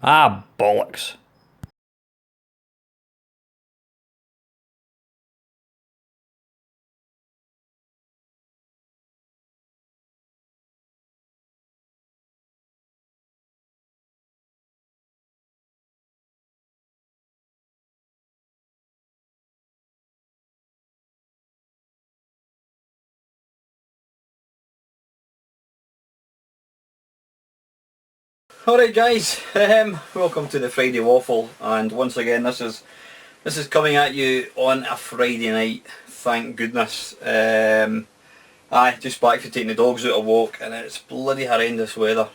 Ah, bollocks. Alright guys, welcome to the Friday Waffle, and once again this is coming at you on a Friday night, thank goodness. Just back from taking the dogs out a walk and it's bloody horrendous weather.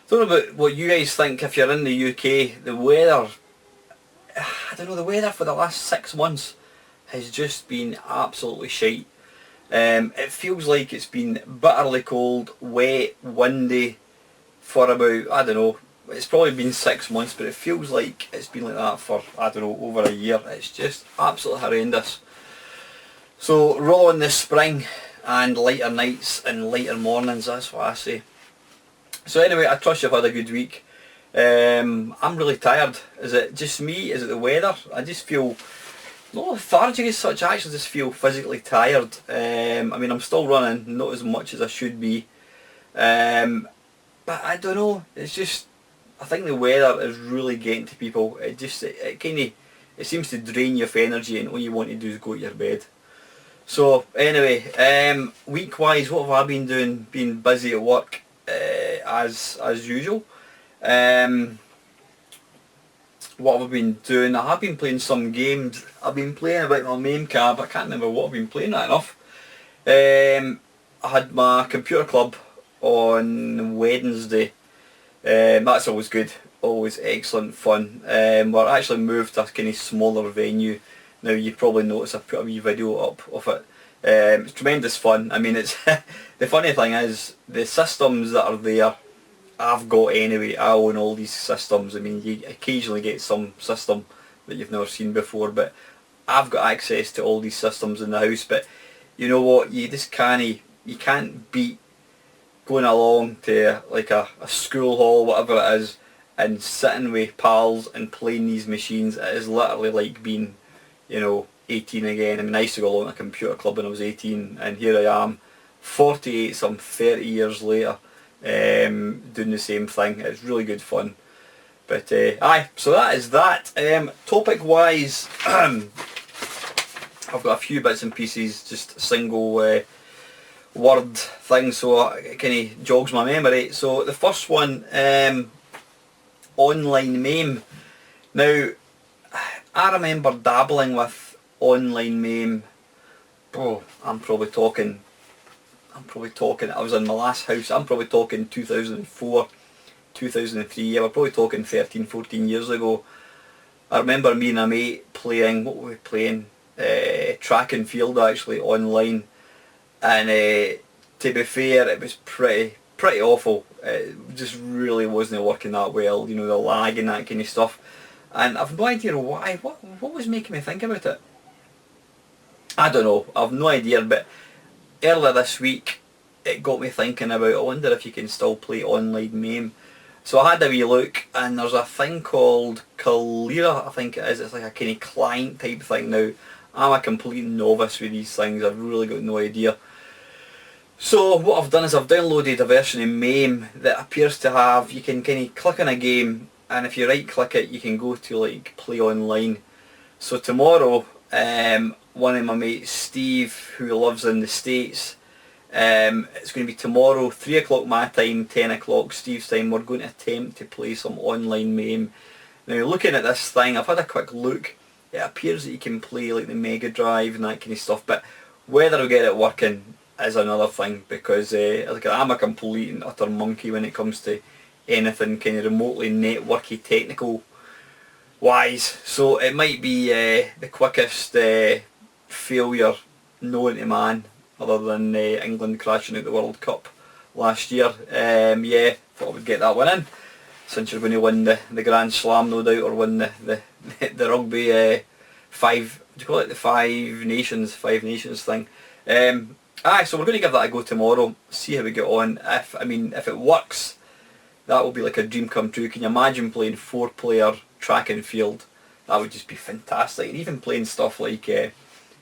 Don't know about what you guys think if you're in the UK, the weather, I don't know, the weather for the last 6 months has just been absolutely shite. It feels like it's been bitterly cold, wet, windy, for about, I don't know, it's probably been 6 months, but it feels like it's been like that for, I don't know, over a year. It's just absolutely horrendous. So roll on this spring and lighter nights and lighter mornings, that's what I say. So anyway, I trust you've had a good week. I'm really tired. Is it just me? Is it the weather? I just feel not lethargic as such, I actually just feel physically tired. I mean, I'm still running, not as much as I should be. But I don't know, it's just, I think the weather is really getting to people. It kind of, it seems to drain you of energy and all you want to do is go to your bed. So anyway, week-wise, what have I been doing? Been busy at work, as usual. What have I been doing? I have been playing some games. I've been playing about my main cab, I can't remember what I've been playing that enough. I had my computer club on Wednesday. That's always good, always excellent fun. We're actually moved to a kind of smaller venue. Now you probably noticed I put a wee video up of it. It's tremendous fun. I mean, it's the funny thing is the systems that are there I've got anyway. I own all these systems. I mean, you occasionally get some system that you've never seen before, but I've got access to all these systems in the house. But you know what, you just can't beat going along to like a school hall, whatever it is, and sitting with pals and playing these machines. It is literally like being, 18 again. I mean, I used to go along to a computer club when I was 18, and here I am, 48, some 30 years later, doing the same thing. It's really good fun. But so that is that. Topic wise, I've got a few bits and pieces, just single word things, so it kind of jogs my memory. So the first one, online meme. Now, I remember dabbling with online meme. Oh, I'm probably talking, I was in my last house, I'm probably talking 2004, 2003, we're probably talking 13, 14 years ago. I remember me and a mate playing, what were we playing? Track and field actually, online. And to be fair, it was pretty awful. It just really wasn't working that well, the lag and that kind of stuff. And I've no idea why. What was making me think about it? I don't know. I've no idea. But earlier this week, it got me thinking about, I wonder if you can still play online meme. So I had a wee look, and there's a thing called Kalira, I think it is. It's like a kind of client type thing. Now, I'm a complete novice with these things. I've really got no idea. So what I've done is I've downloaded a version of MAME that appears to have, you can kind of click on a game, and if you right click it you can go to like play online. So tomorrow, one of my mates, Steve, who lives in the States, it's going to be tomorrow, 3 o'clock my time, 10 o'clock Steve's time, we're going to attempt to play some online MAME. Now looking at this thing, I've had a quick look, it appears that you can play like the Mega Drive and that kind of stuff, but whether I'll get it working is another thing, because like I'm a complete and utter monkey when it comes to anything kind of remotely networky technical wise. So it might be the quickest failure known to man, other than England crashing out the World Cup last year. Yeah, thought I would get that one in, since you're going to win the Grand Slam no doubt, or win the rugby five, what do you call it, the Five Nations thing. So we're going to give that a go tomorrow, see how we get on. If it works, that would be like a dream come true. Can you imagine playing 4-player track and field? That would just be fantastic. And even playing stuff like, I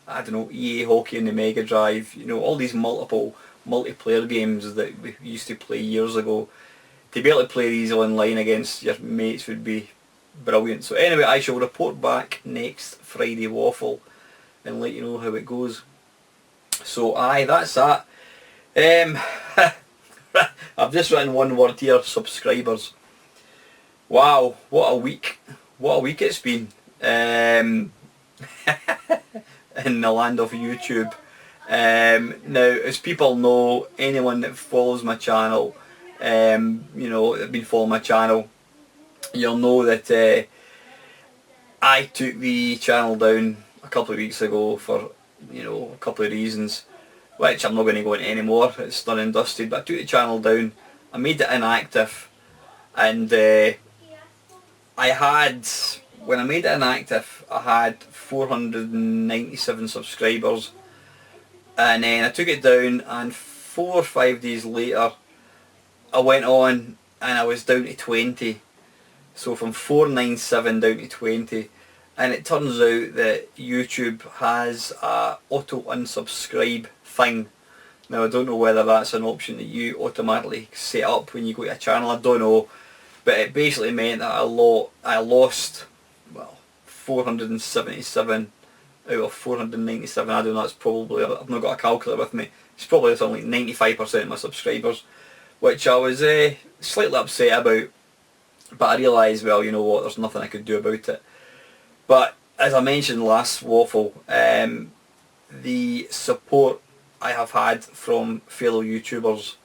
don't know, EA Hockey on the Mega Drive, you know, all these multiplayer games that we used to play years ago. To be able to play these online against your mates would be brilliant. So anyway, I shall report back next Friday Waffle and let you know how it goes. So aye, that's that. I've just written one word here, subscribers. Wow, what a week. What a week it's been. In the land of YouTube. Now, as people know, anyone that follows my channel, you know, that have been following my channel, you'll know that I took the channel down a couple of weeks ago for, you know, a couple of reasons, which I'm not going to go into anymore. It's done and dusted. But I took the channel down, I made it inactive, and I had, when I made it inactive, I had 497 subscribers, and then I took it down, and 4 or 5 days later I went on and I was down to 20. So from 497 down to 20, and it turns out that YouTube has a auto unsubscribe thing. Now I don't know whether that's an option that you automatically set up when you go to a channel, I don't know, but it basically meant that I lost, well, 477 out of 497, I don't know, it's probably, I've not got a calculator with me, it's probably something like 95% of my subscribers, which I was slightly upset about, but I realised, well, you know what, there's nothing I could do about it. But as I mentioned last Waffle, the support I have had from fellow YouTubers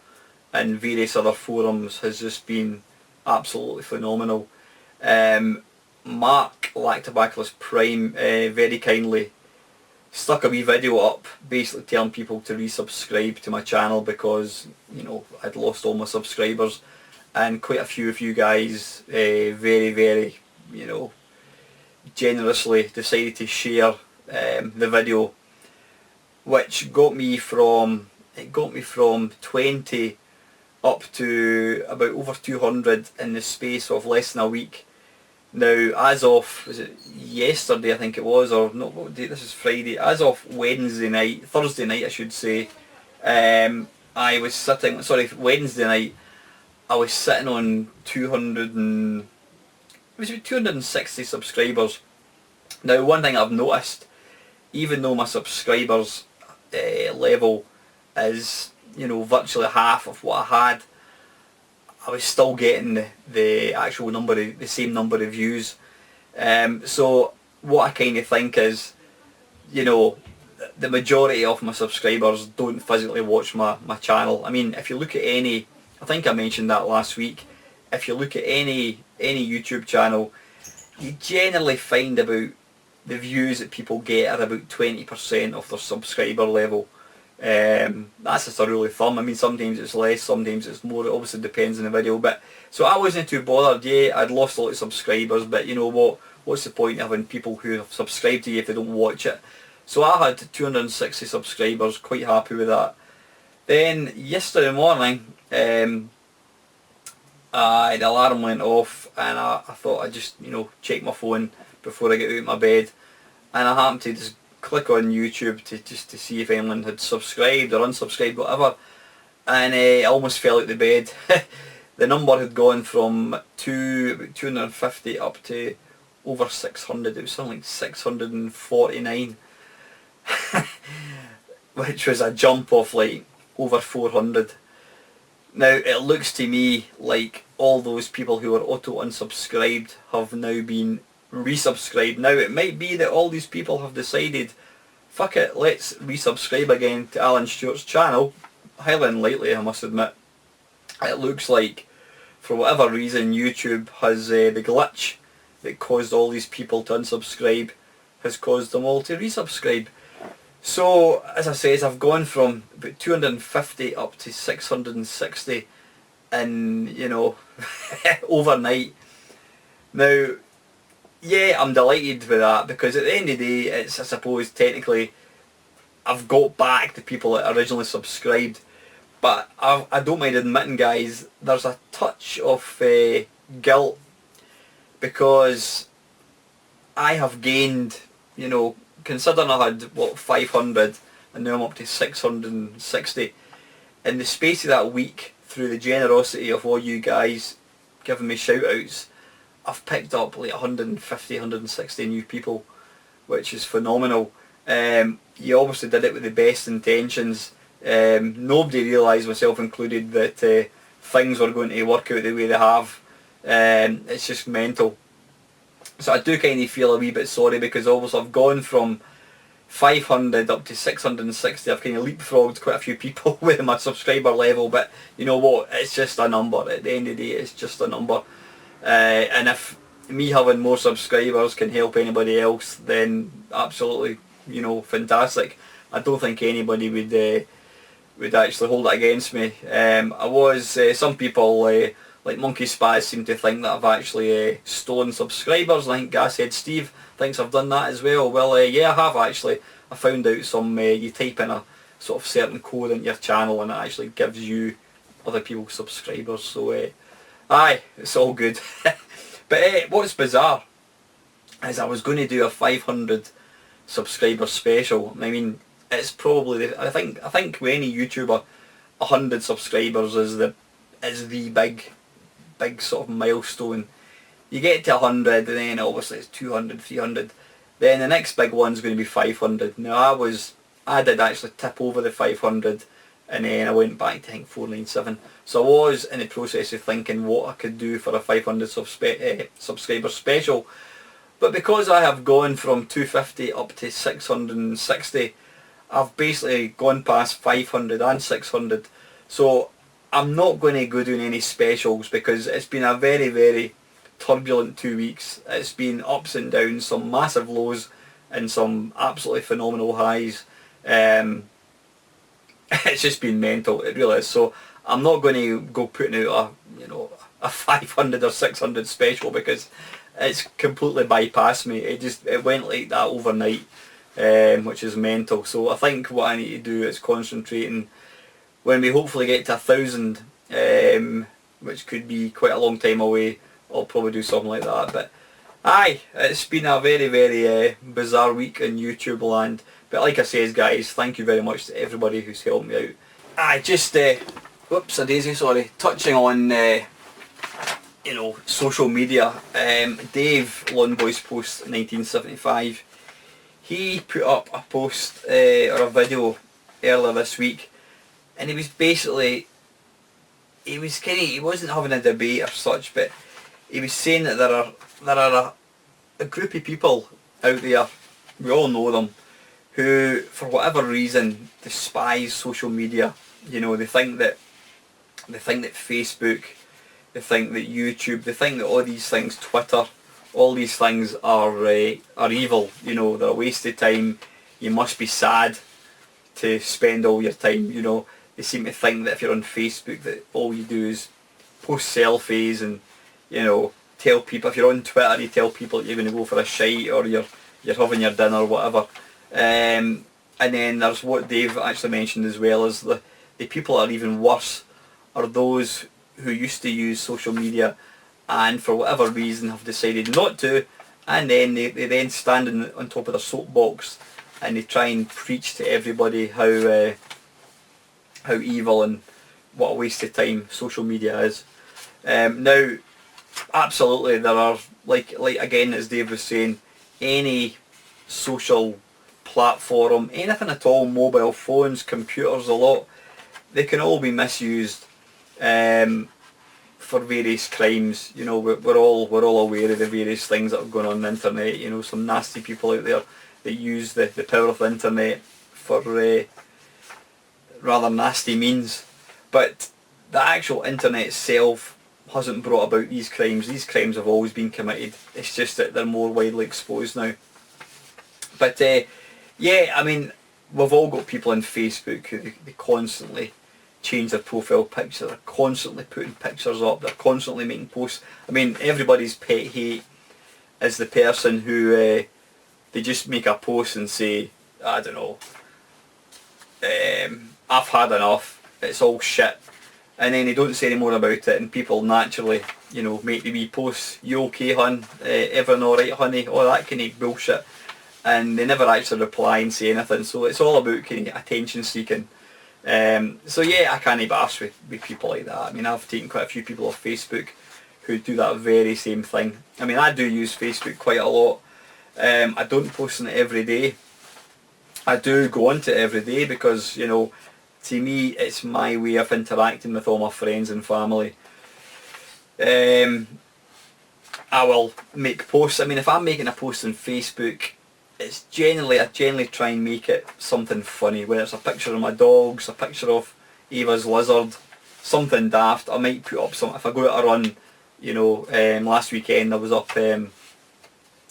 and various other forums has just been absolutely phenomenal. Mark Lactobacillus Prime very kindly stuck a wee video up basically telling people to resubscribe to my channel because, you know, I'd lost all my subscribers, and quite a few of you guys very, you know, generously decided to share the video, which got me from 20 up to about over 200 in the space of less than a week. Now, as of, was it yesterday I think it was, or no, what day, this is Friday, as of Thursday night I should say, I was sitting, Wednesday night, I was sitting on 260 subscribers. Now, one thing I've noticed, even though my subscribers level is, you know, virtually half of what I had, I was still getting the actual number, the same number of views. So what I kind of think is, you know, the majority of my subscribers don't physically watch my channel. I mean, if you look at any, I think I mentioned that last week, if you look at any YouTube channel, you generally find about the views that people get are about 20% of their subscriber level. That's just a rule of thumb. I mean, sometimes it's less, sometimes it's more. It obviously depends on the video. But so I wasn't too bothered. Yeah, I'd lost a lot of subscribers, but you know what? What's the point of having people who have subscribed to you if they don't watch it? So I had 260 subscribers. Quite happy with that. Then yesterday morning, the alarm went off, and I thought I'd just, you know, check my phone before I get out of my bed, and I happened to just click on YouTube to see if anyone had subscribed or unsubscribed, whatever, and I almost fell out the bed. The number had gone from about 250 up to over 600. It was something like 649, which was a jump of like over 400. Now it looks to me like all those people who were auto unsubscribed have now been resubscribed. Now it might be that all these people have decided, fuck it, let's resubscribe again to Alan Stewart's channel. Highly unlikely, I must admit. It looks like, for whatever reason, YouTube has the glitch that caused all these people to unsubscribe has caused them all to resubscribe. So, as I said, I've gone from about 250 up to 660 in, you know, overnight. Now, yeah, I'm delighted with that, because at the end of the day, it's, I suppose, technically, I've got back the people that originally subscribed. But I don't mind admitting, guys, there's a touch of guilt, because I have gained, you know, considering I had, what, 500 and now I'm up to 660, in the space of that week, through the generosity of all you guys giving me shout outs, I've picked up like 150, 160 new people, which is phenomenal. You obviously did it with the best intentions. Nobody realised, myself included, that things were going to work out the way they have. It's just mental. So I do kind of feel a wee bit sorry, because obviously I've gone from 500 up to 660. I've kind of leapfrogged quite a few people with my subscriber level, but you know what, it's just a number. At the end of the day, it's just a number. And if me having more subscribers can help anybody else, then absolutely, you know, fantastic. I don't think anybody would actually hold it against me. Some people like Monkey Spaz seem to think that I've actually stolen subscribers. I think Gashead Steve thinks I've done that as well. Well, yeah, I have actually. I found out some, you type in a sort of certain code into your channel and it actually gives you other people's subscribers. So, aye, it's all good. But what's bizarre is I was going to do a 500 subscriber special. I mean, it's probably, I think with any YouTuber, 100 subscribers is the big sort of milestone. You get to 100 and then obviously it's 200, 300. Then the next big one's going to be 500. Now I did actually tip over the 500 and then I went back to, I think, 497. So I was in the process of thinking what I could do for a 500 subscriber special. But because I have gone from 250 up to 660, I've basically gone past 500 and 600. So I'm not going to go doing any specials, because it's been a very, very turbulent 2 weeks. It's been ups and downs, some massive lows and some absolutely phenomenal highs. It's just been mental, it really is. So I'm not going to go putting out a 500 or 600 special, because it's completely bypassed me. It went like that overnight, which is mental. So I think what I need to do is concentrating when we hopefully get to 1,000, which could be quite a long time away. I'll probably do something like that. But aye, it's been a very, very bizarre week in YouTube land. But like I says, guys, thank you very much to everybody who's helped me out. Aye, just whoops a daisy, sorry. Touching on social media. Dave Lonboy's post 1975. He put up a post or a video earlier this week, and he was basically, he wasn't having a debate or such, but he was saying that there are a group of people out there, we all know them, who for whatever reason despise social media. You know, they think that Facebook, they think that YouTube, they think that all these things, Twitter, all these things are evil. You know, they're a waste of time. You must be sad to spend all your time. You know, they seem to think that if you're on Facebook, that all you do is post selfies and, you know, tell people. If you're on Twitter, you tell people that you're going to go for a shite or you're having your dinner or whatever. And then there's what Dave actually mentioned as well, is the people that are even worse are those who used to use social media and for whatever reason have decided not to, and then they then stand on top of their soapbox and they try and preach to everybody how evil and what a waste of time social media is. Now, absolutely, there are, like again, as Dave was saying, any social platform, anything at all, mobile phones, computers, a lot, they can all be misused for various crimes. You know, we're all aware of the various things that are going on the internet. You know, some nasty people out there that use the power of the internet for rather nasty means. But the actual internet itself hasn't brought about these crimes. These crimes have always been committed. It's just that they're more widely exposed now. But yeah, I mean, we've all got people on Facebook who they constantly change their profile picture. They're constantly putting pictures up. They're constantly making posts. I mean, everybody's pet hate is the person who they just make a post and say, I don't know, I've had enough. it's all shit, and then they don't say any more about it, and people naturally, you know, make the wee posts, you okay hun, everything alright honey, all that kind of bullshit, and they never actually reply and say anything, so it's all about kind of attention seeking. So yeah, I can't be arsed with people like that. I mean, I've taken quite a few people off Facebook who do that very same thing. I mean, I do use Facebook quite a lot. I don't post on it every day. I do go onto it every day because, you know, to me it's my way of interacting with all my friends and family. I will make posts. I mean, if I'm making a post on Facebook, it's I generally try and make it something funny, whether it's a picture of my dogs, a picture of Ava's lizard, something daft. I might put up some, if I go out a run, you know, last weekend I was up in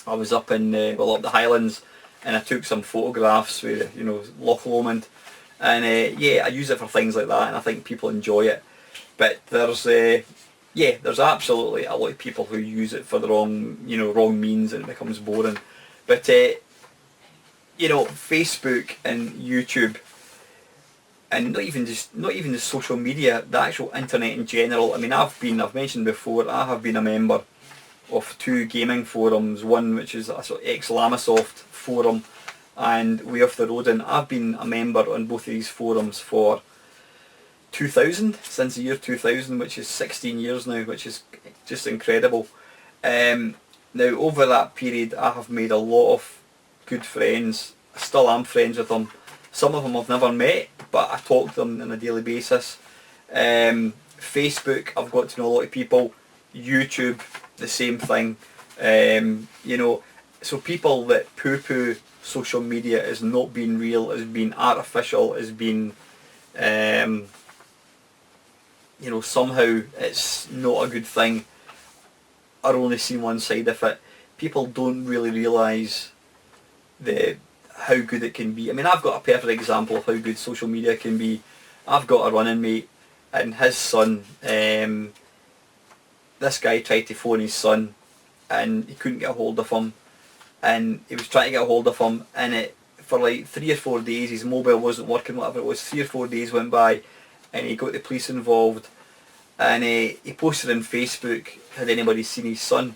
up the Highlands, and I took some photographs with, you know, Loch Lomond, and yeah, I use it for things like that, and I think people enjoy it. But there's absolutely a lot of people who use it for the wrong means, and it becomes boring. But you know, Facebook and YouTube, and not even the social media, the actual internet in general. I mean, I've mentioned before, I have been a member of 2 gaming forums, one which is a sort of ex-Lamasoft forum, and Way Off the Road, and I've been a member on both of these forums for 2000, since the year 2000, which is 16 years now, which is just incredible. Now, over that period, I have made a lot of good friends. I still am friends with them. Some of them I've never met, but I talk to them on a daily basis. Facebook, I've got to know a lot of people. YouTube, the same thing. You know, so people that poo-poo social media as not being real, as being artificial, as being, you know, somehow it's not a good thing, are only seeing one side of it. People don't really realise how good it can be. I mean, I've got a perfect example of how good social media can be. I've got a running mate, and his son, this guy tried to phone his son, and he couldn't get a hold of him, and he was trying to get a hold of him, and for like 3 or 4 days his mobile wasn't working, whatever it was. 3 or 4 days went by, and he got the police involved, and he posted on Facebook, had anybody seen his son?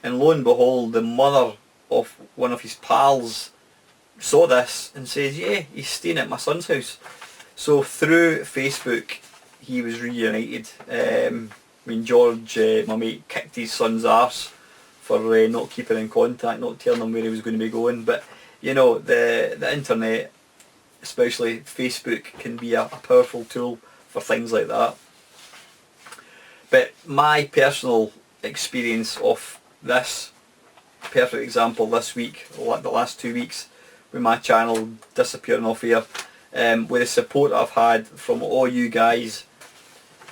And lo and behold, the mother of one of his pals saw this and says, yeah, he's staying at my son's house. So through Facebook he was reunited. I mean, George, my mate, kicked his son's arse for not keeping in contact, not telling him where he was going to be going. But you know, the internet, especially Facebook, can be a powerful tool for things like that. But my personal experience of this, perfect example this week, or the last 2 weeks, with my channel disappearing off here, with the support I've had from all you guys,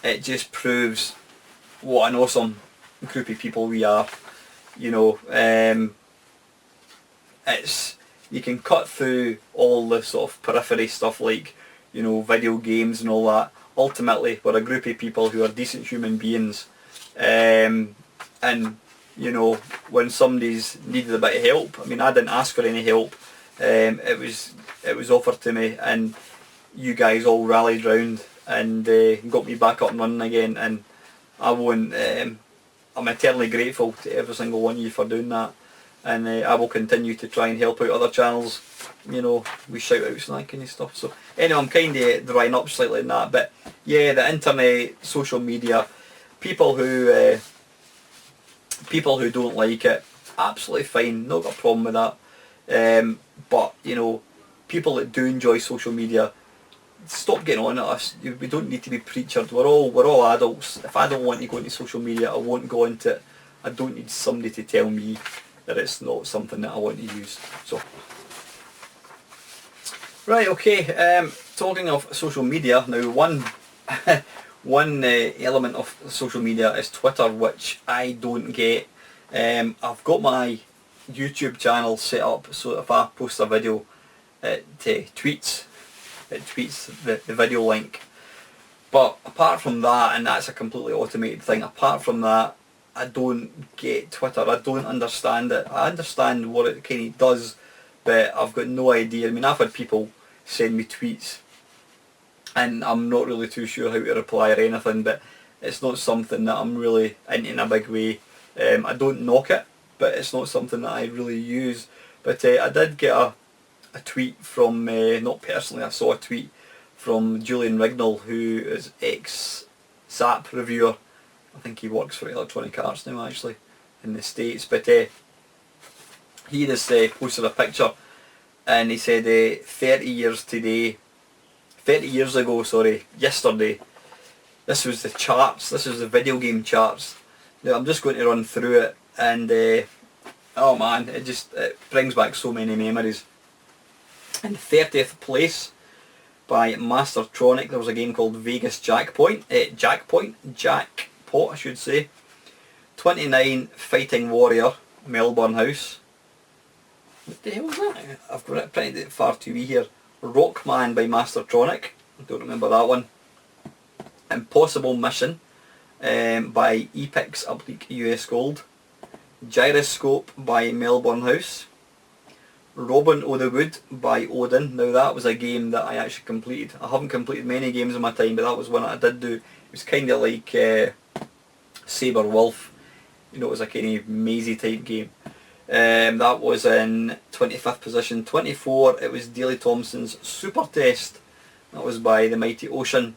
it just proves what an awesome group of people we are. You know, you can cut through all the sort of periphery stuff like, you know, video games and all that. Ultimately, we're a group of people who are decent human beings, and you know, when somebody's needed a bit of help, I mean, I didn't ask for any help. It was offered to me, and you guys all rallied round and got me back up and running again, and I'm eternally grateful to every single one of you for doing that, and I will continue to try and help out other channels, you know, with shout outs and that kind of stuff. So anyway, I'm kind of drying up slightly in that, but yeah, the internet, social media, people who don't like it, absolutely fine, not got a problem with that. But you know, people that do enjoy social media, stop getting on at us. We don't need to be preachered. We're all adults. If I don't want to go into social media, I won't go into it. I don't need somebody to tell me that it's not something that I want to use. So, right, okay. Talking of social media now, one element of social media is Twitter, which I don't get. I've got my YouTube channel set up so if I post a video, it tweets the video link. But apart from that, and that's a completely automated thing, apart from that, I don't get Twitter. I don't understand it. I understand what it kind of does, but I've got no idea. I mean, I've had people send me tweets and I'm not really too sure how to reply or anything, but it's not something that I'm really into in a big way. I don't knock it, but it's not something that I really use. But I did get a tweet from, not personally, I saw a tweet from Julian Rignall, who is ex-SAP reviewer. I think he works for Electronic Arts now actually, in the States, but he just posted a picture and he said 30 years ago, yesterday, this was the charts, this was the video game charts. Now I'm just going to run through it, and oh man, it brings back so many memories. In 30th place by Mastertronic, there was a game called Vegas Jackpot I should say. 29, Fighting Warrior, Melbourne House. What the hell was that? I've got it printed far too wee here. Rockman by Mastertronic, I don't remember that one. Impossible Mission by Epix Oblique US Gold. Gyroscope by Melbourne House. Robin o' the Wood by Odin. Now that was a game that I actually completed. I haven't completed many games in my time, but that was one that I did do. It was kind of like Sabre Wolf. You know, it was a kind of mazy type game. That was in 25th position. 24, it was Daley Thompson's Super Test. That was by the Mighty Ocean.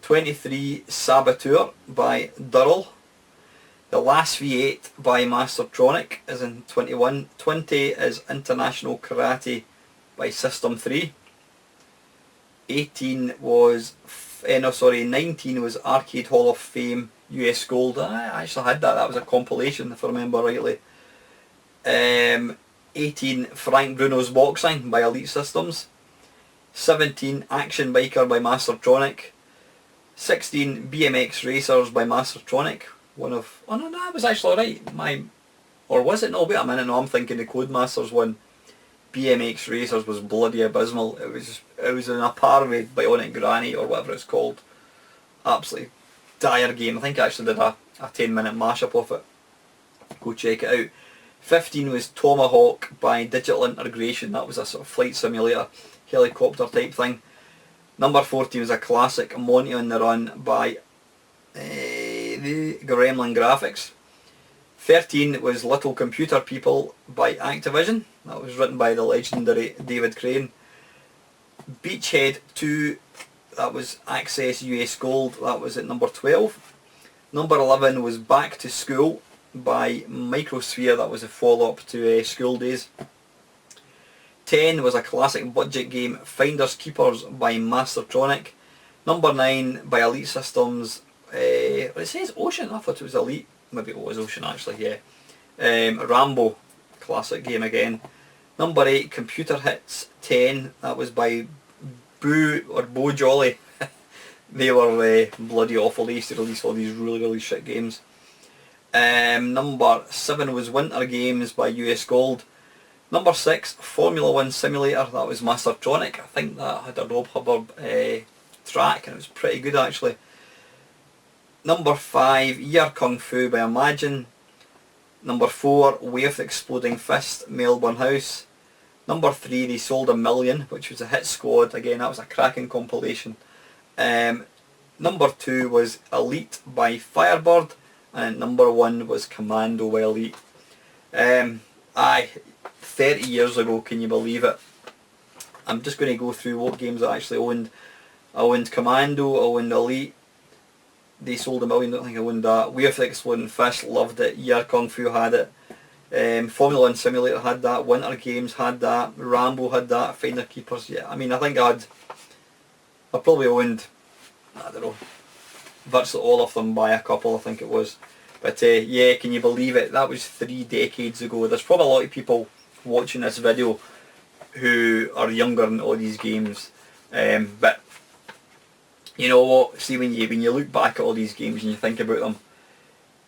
23, Saboteur by Durrell. The Last V8 by Mastertronic is in 21. 20 is International Karate by System 3. 19 was Arcade Hall of Fame US Gold. I actually had that. That was a compilation, if I remember rightly. 18, Frank Bruno's Boxing by Elite Systems. 17, Action Biker by Mastertronic. 16, BMX Racers by Mastertronic. That was actually right. Or was it? No, wait a minute, no, I'm thinking the Codemasters one. BMX Racers was bloody abysmal. It was in a par with Bionic Granny or whatever it's called. Absolutely dire game. I think I actually did a 10-minute mashup of it. Go check it out. 15 was Tomahawk by Digital Integration. That was a sort of flight simulator, helicopter type thing. Number 14 was a classic, Monty on the Run by the Gremlin Graphics. 13 was Little Computer People by Activision. That was written by the legendary David Crane. Beachhead 2, that was Access US Gold. That was at number 12. Number 11 was Back to School by Microsphere. That was a follow-up to School Days. 10 was a classic budget game, Finders Keepers by Mastertronic. Number 9 by Elite Systems. It says Ocean, I thought it was Elite. Maybe it was Ocean actually, yeah. Rambo, classic game again. Number 8, Computer Hits 10. That was by Bo Jolly. They were bloody awful. They used to release all these really, really shit games. Number 7 was Winter Games by US Gold. Number 6, Formula 1 Simulator. That was Mastertronic. I think that had a Rob Hubbard track, and it was pretty good actually. Number 5, Year Kung Fu by Imagine. Number 4, Way of the Exploding Fist, Melbourne House. Number 3, They Sold a Million, which was a hit squad. Again, that was a cracking compilation. Number 2 was Elite by Firebird, and number 1 was Commando by Elite. 30 years ago, can you believe it? I'm just going to go through what games I actually owned. I owned Commando, I owned Elite. They Sold a Million, don't think I owned that. Way of the Exploding Fist, loved it. Year Kung Fu had it. Formula 1 Simulator had that. Winter Games had that. Rambo had that. Finder Keepers, yeah. I mean, I think I probably owned, I don't know, virtually all of them by a couple, I think it was. But yeah, can you believe it? That was 3 decades ago. There's probably a lot of people watching this video who are younger than all these games. But you know what, see when you look back at all these games and you think about them,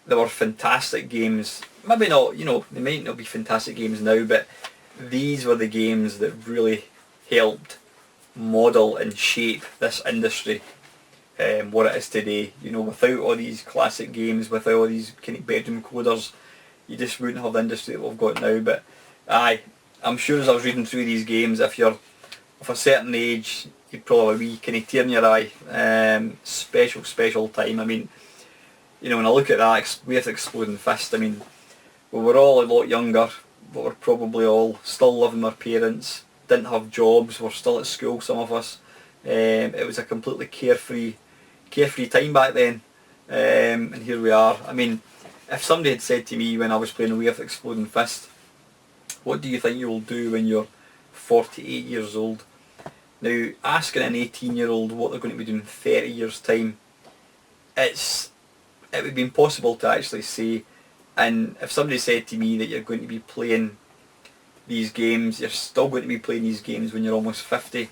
they were fantastic games. Maybe not, you know, they might not be fantastic games now, but these were the games that really helped model and shape this industry, what it is today. You know, without all these classic games, without all these kind of bedroom coders, you just wouldn't have the industry that we've got now. But I'm sure as I was reading through these games, if you're of a certain age, you'd probably have a wee kind of tear in your eye. Special time. I mean, you know, when I look at that with Exploding Fist, I mean, we were all a lot younger, but we're probably all still living with our parents, didn't have jobs, we're still at school, some of us. It was a completely carefree time back then, and here we are. I mean, if somebody had said to me when I was playing away with Exploding Fist, what do you think you will do when you're 48 years old? Now, asking an 18-year-old what they're going to be doing in 30 years' time, it would be impossible to actually say. And if somebody said to me that you're going to be playing these games, you're still going to be playing these games when you're almost 50,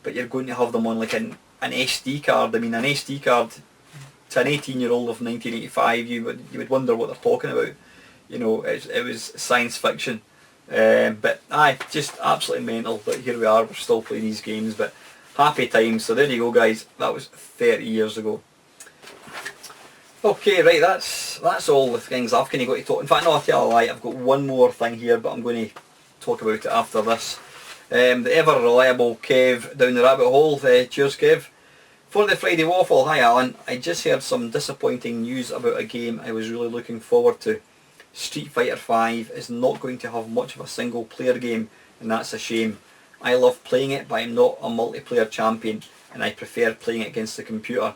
but you're going to have them on like an SD card. I mean, an SD card to an 18-year-old of 1985, you would wonder what they're talking about. You know, it was science fiction. But aye, just absolutely mental. But here we are, we're still playing these games. But happy times. So there you go, guys. That was 30 years ago. Okay, right. That's all the things I've kind of got to talk. In fact, no, I'll tell a lie. I've got one more thing here, but I'm going to talk about it after this. The ever reliable Kev down the rabbit hole. Cheers, Kev. For the Friday Waffle, hi Alan. I just heard some disappointing news about a game I was really looking forward to. Street Fighter V is not going to have much of a single player game, and that's a shame. I love playing it, but I'm not a multiplayer champion, and I prefer playing it against the computer.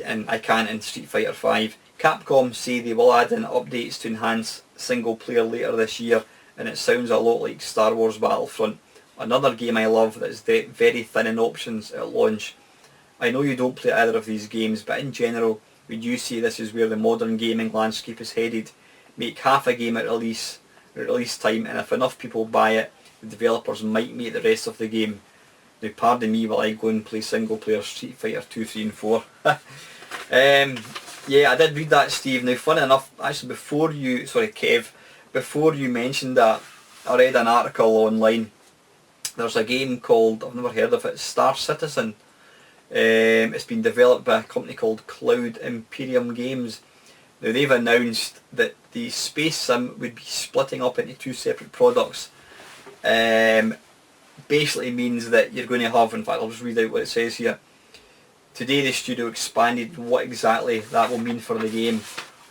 And I can't in Street Fighter V. Capcom say they will add in updates to enhance single player later this year, and it sounds a lot like Star Wars Battlefront. Another game I love that is very thin in options at launch. I know you don't play either of these games, but in general, would you say this is where the modern gaming landscape is headed? Make half a game at release time, and if enough people buy it, the developers might make the rest of the game. Now pardon me while I go and play single player Street Fighter 2, 3 and 4. Yeah, I did read that, Steve. Now funny enough, actually Kev, before you mentioned that, I read an article online. There's a game called, I've never heard of it, Star Citizen. It's been developed by a company called Cloud Imperium Games. Now they've announced that the Space Sim would be splitting up into two separate products. Basically means that you're going to have, in fact I'll just read out what it says here. Today the studio expanded what exactly that will mean for the game.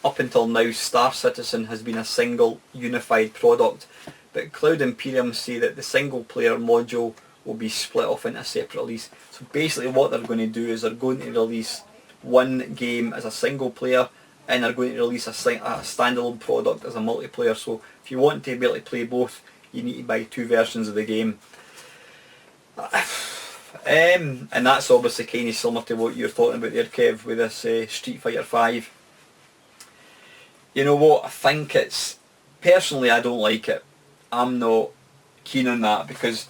Up until now, Star Citizen has been a single unified product, but Cloud Imperium say that the single player module will be split off into a separate release. So basically what they're going to do is they're going to release one game as a single player, and they're going to release a standalone product as a multiplayer. So if you want to be able to play both, you need to buy two versions of the game. And that's obviously kind of similar to what you're talking about there, Kev, with this Street Fighter V. You know what, I think personally I don't like it. I'm not keen on that because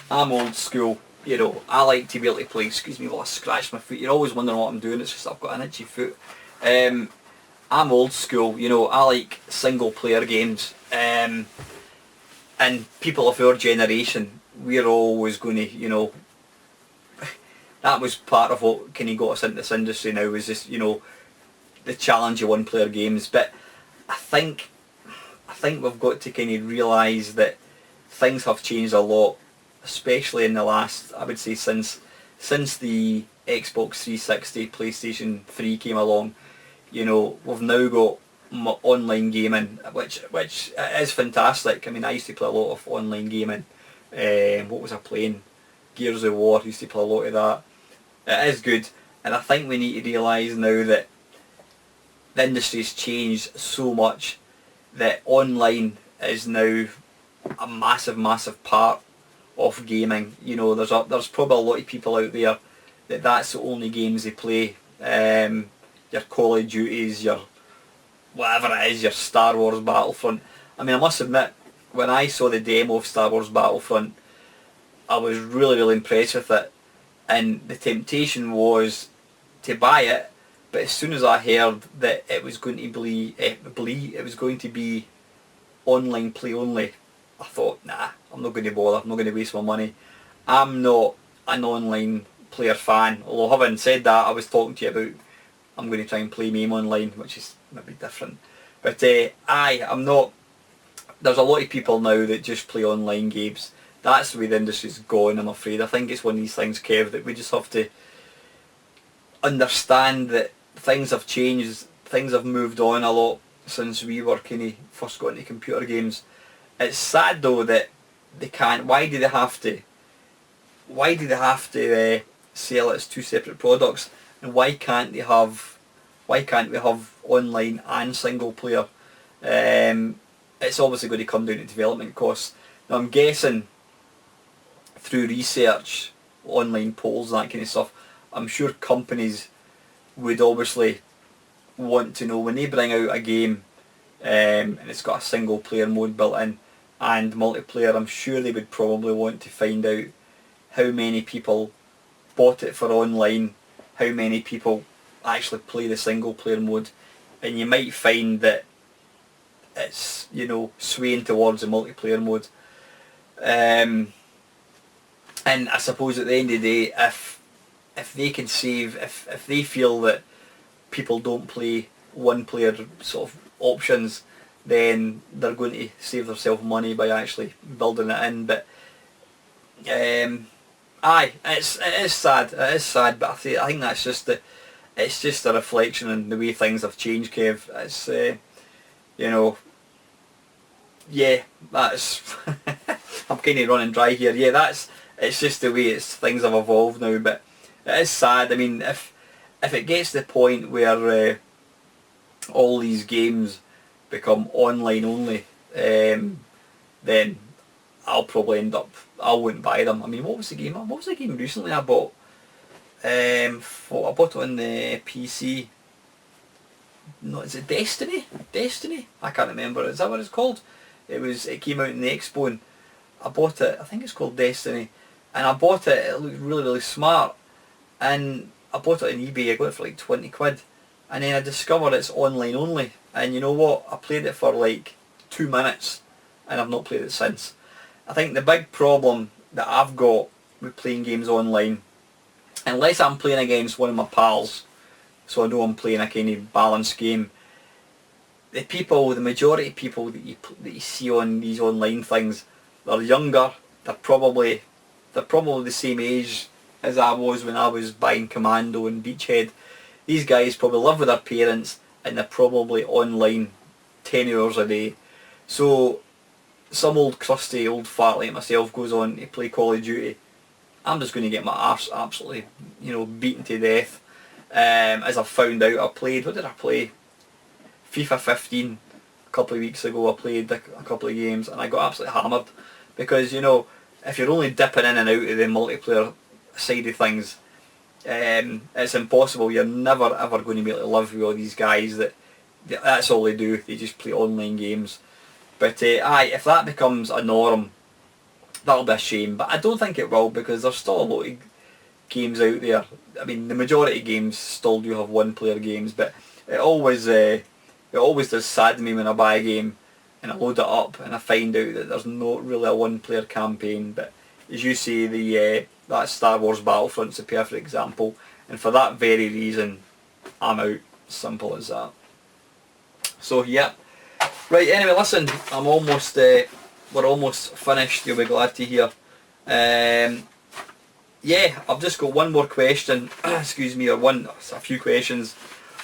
I'm old school. You know, I like to be able to play, excuse me while I scratch my foot. You're always wondering what I'm doing, it's just I've got an itchy foot. I'm old school, you know, I like single player games. And people of our generation, we're always going to, you know, that was part of what kind of got us into this industry now, was this, you know, the challenge of one player games. But I think we've got to kind of realise that things have changed a lot, especially in the last, I would say since the Xbox 360, PlayStation 3 came along. You know, we've now got online gaming, which is fantastic. I mean, I used to play a lot of online gaming. What was I playing? Gears of War, I used to play a lot of that. It is good, and I think we need to realise now that the industry's changed so much that online is now a massive part of gaming. You know, there's probably a lot of people out there that's the only games they play. Your Call of Duties, your whatever it is, your Star Wars Battlefront. I mean, I must admit, when I saw the demo of Star Wars Battlefront, I was really impressed with it, and the temptation was to buy it. But as soon as I heard that it was going to be online play only, I thought, nah, I'm not going to bother. I'm not going to waste my money. I'm not an online player fan. Although having said that, I was talking to you about I'm going to try and play MAME online, which is maybe different. But I'm not. There's a lot of people now that just play online games, that's the way the industry's gone, I'm afraid. I think it's one of these things, Kev, that we just have to understand that things have changed, things have moved on a lot since we were kind of first got into computer games. It's sad though that they can't. Why do they have to? Why do they have to sell it as two separate products? And why can't they have? Why can't we have online and single player? It's obviously going to come down to development costs. Now I'm guessing through research, online polls, that kind of stuff, I'm sure companies would obviously want to know when they bring out a game and it's got a single player mode built in and multiplayer, I'm sure they would probably want to find out how many people bought it for online, how many people actually play the single player mode, and you might find that it's, you know, swaying towards the multiplayer mode. And I suppose at the end of the day, if they can save, if they feel that people don't play one player sort of options, then they're going to save themselves money by actually building it in. But aye, it is sad. It is sad, but I think that's just it's just a reflection on the way things have changed, Kev. It's you know, yeah, that's I'm kind of running dry here. Yeah, it's just the way things have evolved now. But it is sad. I mean, if it gets to the point where all these games become online only, then I'll probably end up, I wouldn't buy them. I mean, what was the game recently I bought? I bought it on the PC. No, is it Destiny? Destiny? I can't remember. Is that what it's called? It came out in the Expo and I bought it. I think it's called Destiny. And I bought it. It looked really, really smart. And I bought it on eBay. I got it for like 20 quid. And then I discovered it's online only. And you know what? I played it for like 2 minutes and I've not played it since. I think the big problem that I've got with playing games online, unless I'm playing against one of my pals, so I know I'm playing a kind of balanced game, the majority of people that you see on these online things, they're younger, they're probably the same age as I was when I was buying Commando and Beachhead. These guys probably live with their parents and they're probably online 10 hours a day. So some old crusty old fart like myself goes on to play Call of Duty, I'm just going to get my arse absolutely, you know, beaten to death. As I've found out, what did I play? FIFA 15 a couple of weeks ago. I played a couple of games and I got absolutely hammered because, you know, if you're only dipping in and out of the multiplayer side of things, it's impossible. You're never ever going to be able to live with all these guys that's all they do. They just play online games. But aye, if that becomes a norm, that'll be a shame. But I don't think it will, because there's still a lot of games out there. I mean, the majority of games still do have one-player games, but it always does sadden me when I buy a game and I load it up and I find out that there's not really a one-player campaign. But as you say, that Star Wars Battlefront's a perfect example, and for that very reason, I'm out. Simple as that. So yeah. Right, anyway, listen, we're almost finished, you'll be glad to hear. Yeah, I've just got one more question, excuse me, a few questions.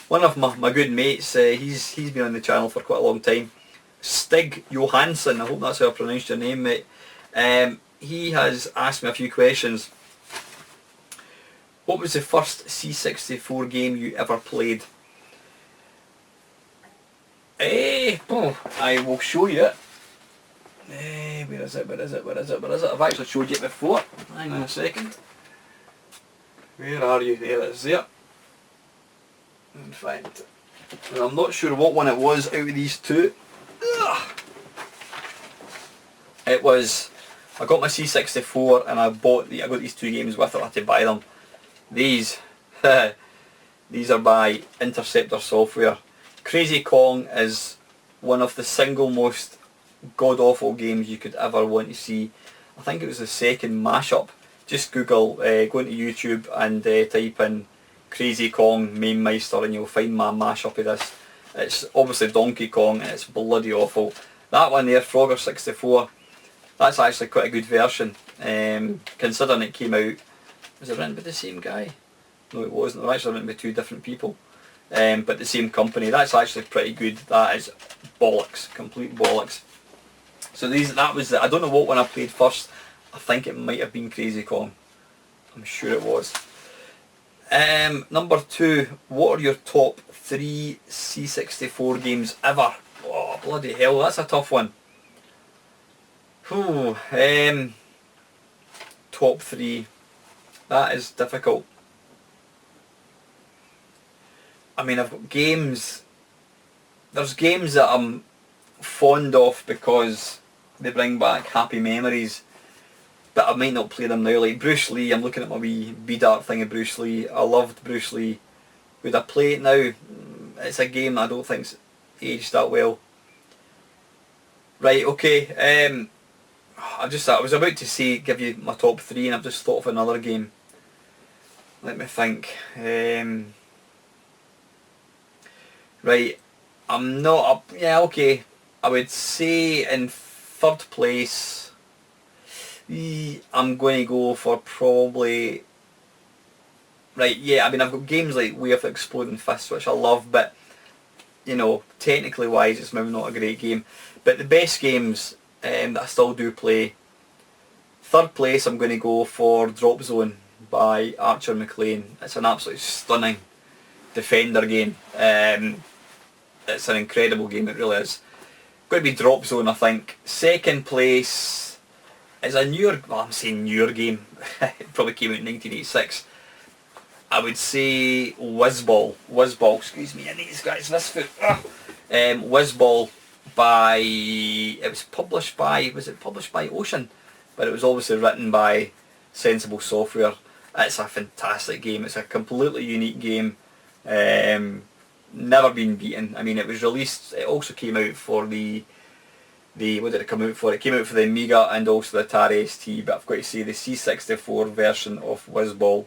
One of my good mates, he's been on the channel for quite a long time, Stig Johansson, I hope that's how I pronounced your name, mate. He has asked me a few questions. What was the first C64 game you ever played? I will show you it. Where is it? I've actually showed you it before. Hang on a second. Where are you? There it is there. In fact, I'm not sure what one it was out of these two. It was, I got my C64 and I got these two games with it. I had to buy them. These are by Interceptor Software. Crazy Kong is one of the single most god-awful games you could ever want to see. I think it was the second mashup. Just Google, go into YouTube and type in Crazy Kong Mamemeister and you'll find my mashup of this. It's obviously Donkey Kong and it's bloody awful. That one there, Frogger 64, That's actually quite a good version, considering it came out. Was it written by the same guy? No, it wasn't. They were actually written by two different people, but the same company. That's actually pretty good. That is bollocks, complete bollocks. So that was. I don't know what one I played first. I think it might have been Crazy Kong. I'm sure it was. Number 2. What are your top 3 C64 games ever? Oh bloody hell, that's a tough one. Whew, top 3. That is difficult. I mean, I've got games. There's games that I'm fond of because they bring back happy memories, but I might not play them now. Like Bruce Lee, I'm looking at my wee B-Dart thing of Bruce Lee. I loved Bruce Lee. Would I play it now? It's a game I don't think's aged that well. Right, okay. I was about to say give you my top 3, and I've just thought of another game. Let me think. Right, I'm not up. Yeah, okay. I would say in third place, I'm going to go for probably. Right, yeah. I mean, I've got games like Way of the Exploding Fist, which I love, but you know, technically wise, it's maybe not a great game. But the best games that I still do play. Third place, I'm going to go for Drop Zone by Archer McLean. It's an absolutely stunning Defender game. It's an incredible game, it really is. Going to be Drop Zone, I think. Second place is a newer, well, I'm saying newer game. It probably came out in 1986. I would say Whizball, excuse me, I need these guys this foot. Whizball by, was it published by Ocean? But it was obviously written by Sensible Software. It's a fantastic game. It's a completely unique game. Never been beaten. I mean, it was released, it also came out for the what did it come out for? It came out for the Amiga and also the Atari ST, but I've got to say the C64 version of Whizball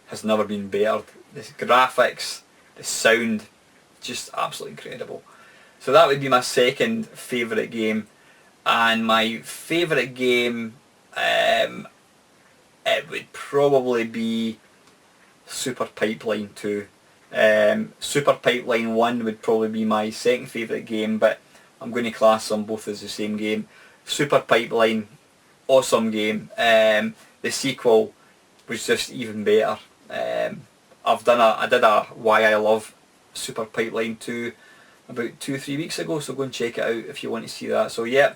has never been bettered. The graphics, the sound, just absolutely incredible. So that would be my second favourite game. And my favourite game, it would probably be Super Pipeline 2. Super Pipeline 1 would probably be my second favourite game, but I'm going to class them both as the same game. Super Pipeline, awesome game. The sequel was just even better. I did a Why I Love Super Pipeline 2 about 2-3 weeks ago, so go and check it out if you want to see that. So yeah,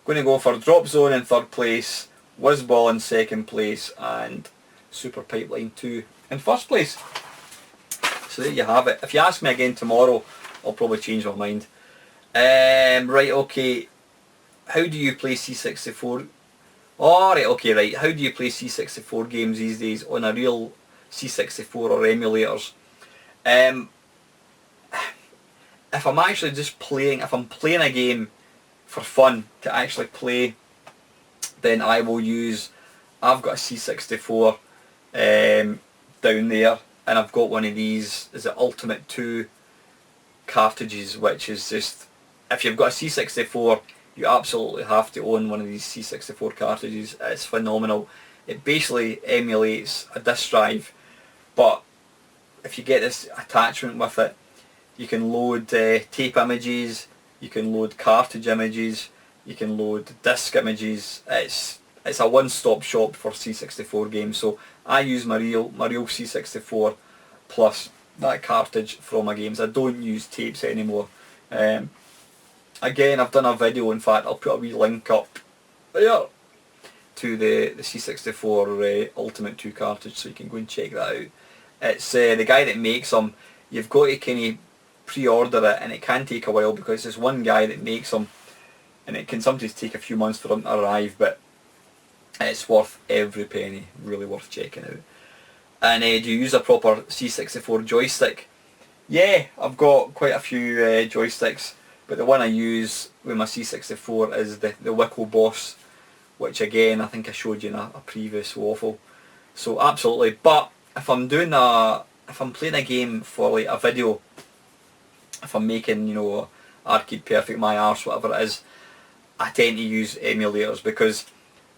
going to go for Drop Zone in third place, Whizball in second place, and Super Pipeline 2 in first place. So there you have it. If you ask me again tomorrow, I'll probably change my mind. Right, okay. How do you play C64? Alright, okay, right. How do you play C64 games these days on a real C64 or emulators? If I'm actually just playing, if I'm playing a game for fun to actually play, then I will use, I've got a C64 down there, and I've got one of these, is it Ultimate 2 cartridges, which is just, if you've got a C64, you absolutely have to own one of these C64 cartridges. It's phenomenal. It basically emulates a disk drive, but if you get this attachment with it, you can load tape images, you can load cartridge images, you can load disc images. It's a one-stop shop for C64 games. So I use my real C64 plus that cartridge for all my games. I don't use tapes anymore. Again, I've done a video, in fact I'll put a wee link up there to the C64 Ultimate 2 cartridge, so you can go and check that out. It's the guy that makes them. You've got to kind of pre-order it, and it can take a while because there's one guy that makes them, and it can sometimes take a few months for them to arrive, but it's worth every penny. Really worth checking out. And do you use a proper C64 joystick? Yeah, I've got quite a few joysticks, but the one I use with my C64 is the Wickle Boss, which again I think I showed you in a previous waffle. So absolutely. But if I'm playing a game for like a video, if I'm making, you know, Arcade Perfect, My Arse, whatever it is, I tend to use emulators because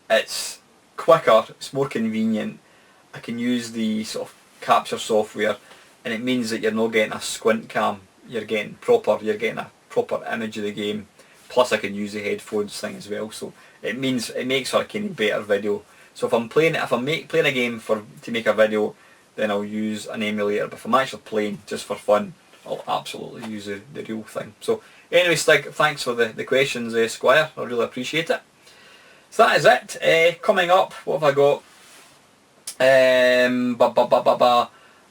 it's quicker, it's more convenient. I can use the sort of capture software, and it means that you're not getting a squint cam, you're getting a proper image of the game. Plus I can use the headphones thing as well, so it makes for a kind of better video. So if I'm playing a game to make a video, then I'll use an emulator. But if I'm actually playing just for fun, I'll absolutely use the real thing. So anyway, Stig, thanks for the questions, Squire. I really appreciate it. So that is it. Coming up, what have I got?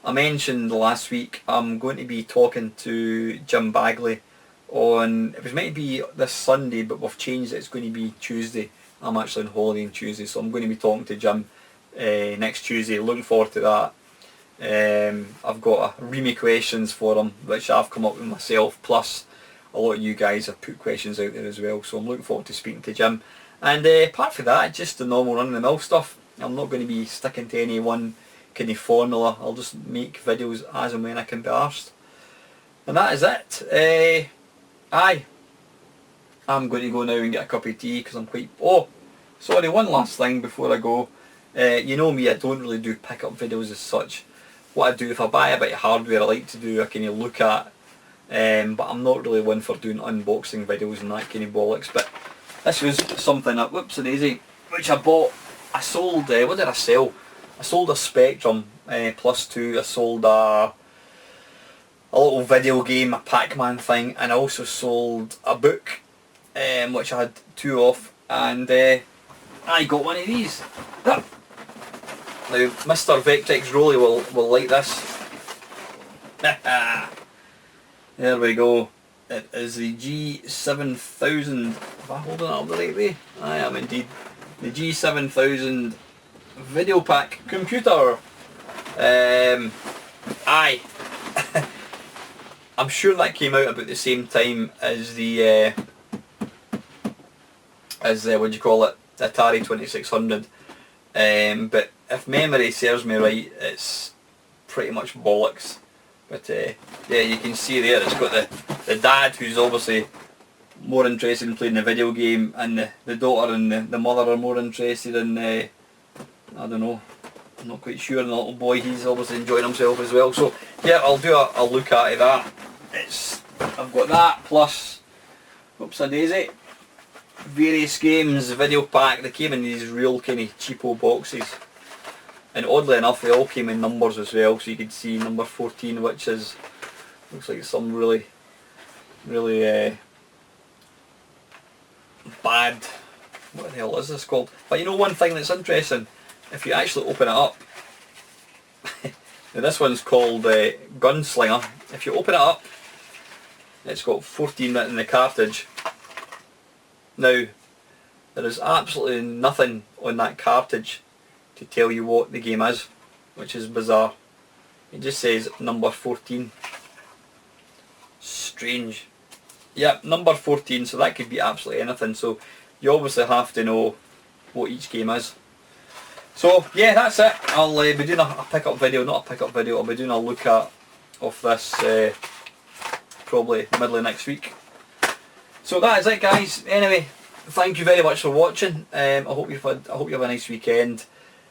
I mentioned last week I'm going to be talking to Jim Bagley on, it was meant to be this Sunday, but we've changed it, it's going to be Tuesday. I'm actually on holiday on Tuesday, so I'm going to be talking to Jim next Tuesday. Looking forward to that. I've got a ream of questions for him, which I've come up with myself, plus a lot of you guys have put questions out there as well, so I'm looking forward to speaking to Jim. And apart from that, just the normal run-of-the-mill stuff. I'm not going to be sticking to any one kind of formula. I'll just make videos as and when I can be arsed. And that is it. I'm going to go now and get a cup of tea because I'm quite... Oh, sorry, one last thing before I go. You know me, I don't really do pick-up videos as such. What I do, if I buy a bit of hardware, I like to do a kind of look at, but I'm not really one for doing unboxing videos and that kind of bollocks. But this was something that, whoops a daisy, which I bought. I sold, what did I sell? I sold a Spectrum Plus 2, I sold a little video game, a Pac-Man thing, and I also sold a book, which I had 2 of, and I got one of these. Now, Mr. Vectrex Rolly will like this. There we go. It is the G7000. Am I holding it up the right way? I am indeed. The G7000 Video Pack computer. I'm sure that came out about the same time as the what do you call it, the Atari 2600. But if memory serves me right, it's pretty much bollocks. But yeah, you can see there it's got the dad, who's obviously more interested in playing the video game, and the daughter and the mother are more interested in, I don't know, I'm not quite sure, and the little boy, he's obviously enjoying himself as well. So yeah, I'll do a look at that. I've got that, plus, oops a daisy, various games, video pack. They came in these real kind of cheapo boxes, and oddly enough they all came in numbers as well, so you could see number 14, which is, looks like some really bad, what the hell is this called? But you know, one thing that's interesting, if you actually open it up, now this one's called Gunslinger. If you open it up, it's got 14 written in the cartridge. Now, there is absolutely nothing on that cartridge to tell you what the game is, which is bizarre. It just says number 14. Strange. Yep, number 14, so that could be absolutely anything. So you obviously have to know what each game is. So yeah, that's it. I'll be doing a pick-up video, not a pick-up video, I'll be doing a look at of this probably middle of next week. So that is it, guys. Anyway, thank you very much for watching. I hope you have a nice weekend.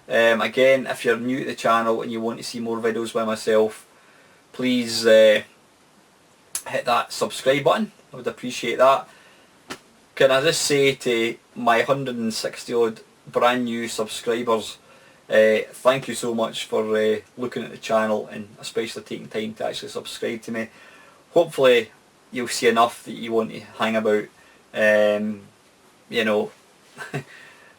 Again, if you're new to the channel and you want to see more videos by myself, please hit that subscribe button. I would appreciate that. Can I just say to my 160 odd brand new subscribers, thank you so much for looking at the channel and especially taking time to actually subscribe to me. Hopefully you'll see enough that you want to hang about. You know,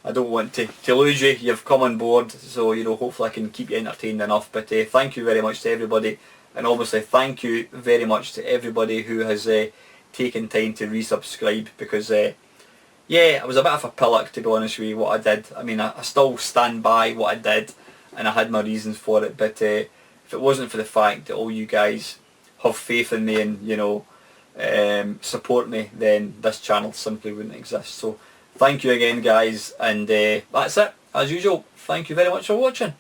I don't want to lose you. You've come on board, so you know, hopefully I can keep you entertained enough. But thank you very much to everybody, and obviously thank you very much to everybody who has taken time to resubscribe, because yeah, it was a bit of a pillock, to be honest with you, what I did. I mean, I still stand by what I did, and I had my reasons for it, but if it wasn't for the fact that all you guys have faith in me and, you know, support me, then this channel simply wouldn't exist. So thank you again, guys, and that's it. As usual, thank you very much for watching.